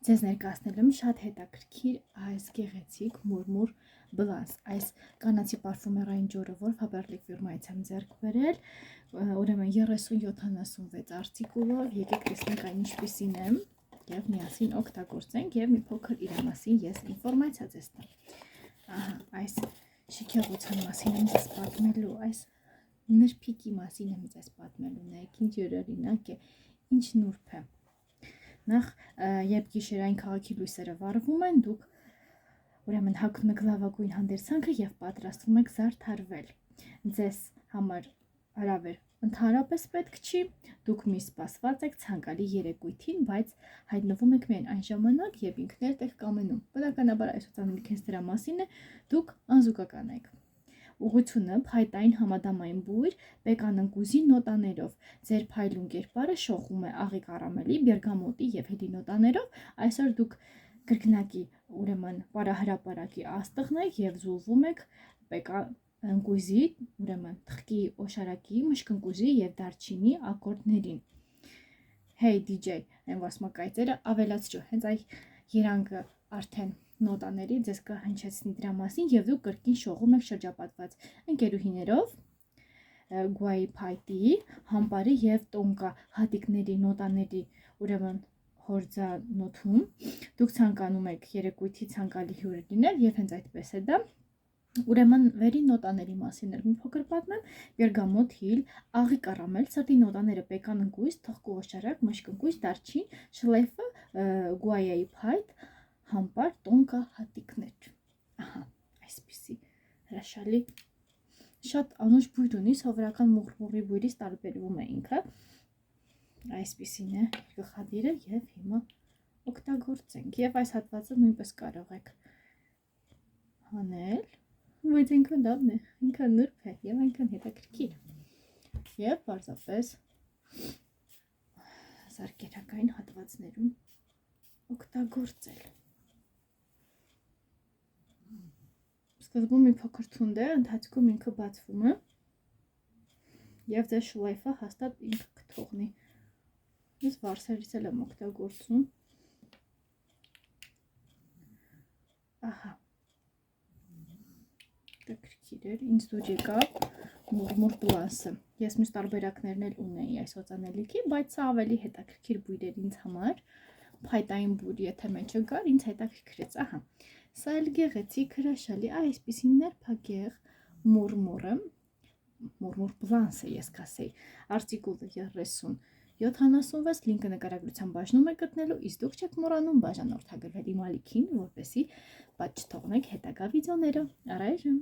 Ձեզ ներկայացնելու եմ շատ հետաքրքիր այս գեղեցիկ մուրմուր բլանս, այս կանացի պարֆումերային ջուրը, որ Faberlic ֆիրմայից եմ ձեռք բերել, ուրեմն 30-76 արտիկուլով, եկեք տեսնենք այն ինչպիսին է եւ միասին օգտագործենք եւ մի փոքր իր մասին ես ինֆորմացիա ձեզ տամ։ Ահա, այս շքեղության մասին եմ ձեզ պատմելու, այս նրբիկի մասին եմ ձեզ պատմելու, նայեք ինչ օրինակ է, ինչ նուրբ է։ Նախ, երբ գիշերային քաղաքի լույսերը վառվում են, դուք ուրեմն հագնում եք լավագույն հանդերձանքը եւ պատրաստվում եք զարդարվել։ Ձեզ համար հարաբեր ընդհանրապես պետք չի, դուք մի սպասված եք ցանկալի երեկույթին, բայց հայտնվում եք միայն այն ժամանակ, երբ ինքներդ եք կամենում։ Բնականաբար այս ուսանելիքը հենց դրա մասին է, դուք անզուգական եք։ Ուղղությունը փայտային համադամային բույր պեկանընկուզի նոտաներով, ձեր փայլուն կերպարը շողում է աղի կարամելի, բերգամոտի եւ հելի նոտաներով, այսօր դուք կրկնակի ուրեմն պարահրապարակի աստղն եք եւ զուլվում եք պեկանընկուզի, ուրեմն թխկի օշարակի, մշկընկուզի եւ դարչինի ակորդներին։ Hey DJ, այն վասմակայծերը ավելացրու, հենց այ երանգը արդեն նոտաների ձեզ կհնչեցնի դրա մասին եւ դուք կրկին շողում եք շրջապատված ընկերուհիներով գուայի փայտի, համպարի եւ տոնկա հատիկների նոտաների ուրեմն հորձանոթում դուք ցանկանում եք երեկույթի ցանկալի հյուր լինել եւ հենց այդպես է դա։ Ուրեմն վերին նոտաների մասին էլ մի փոքր պատմեմ, բերգամոտ, հիլ, աղի կարամել, սրտի նոտաները պեկանընկույզ, թխկու օշարակ, մշկընկույզ, դարչին, շլեյֆը, գուայայի փայտ, համպար, տոնկա հատիկներ։ Ահա, այսպիսի հրաշալի շատ անուշ բույր ունի, սովորական մուռմուռի բույրից տարբերվում է ինքը։ Այսպիսին է գլխադիրը եւ հիմա օգտագործենք։ Եվ այս հատվածը նույնպես կարող եք հանել, բայց ինքը լավն է, ինքը նուրբ է եւ այնքան հետաքրքիր։ Եվ պարզապես զարկերակային հատվածներում օգտագործել։ Սկզբում մի փոքր թունդ է, ընթացքում ինքը բացվում է եւ ձեր շլայֆը հաստատ ինքը կթողնի։ Ես վարսերից էլ եմ օգտագործում։ Ահա։ Հետաքրքիր էր, ինձ դուր եկավ մուրմուր բլանսը։ Ես մյուս տարբերակներն էլ ունեի այս օծանելիքի, բայց սա ավելի հետաքրքիր բույր էր ինձ համար։ Փայտային բույր, եթե մեջը գար, ինձ հետաքրքրեց, ահա։ Սա էլ գեղեցիկ հրաշալի, այսպիսին նրբագեղ մուրմուրը, մուրմուր բլանսը ես կասեի, արտիկուլը 30-76, լինկը նկարագրության բաժնում է գտնելու, իսկ դուք չեք մոռանում բաժանորդագրվել իմ ալիքին, որպեսզի բաց չթողնեք հետագա վիդեոները։ Առայժմ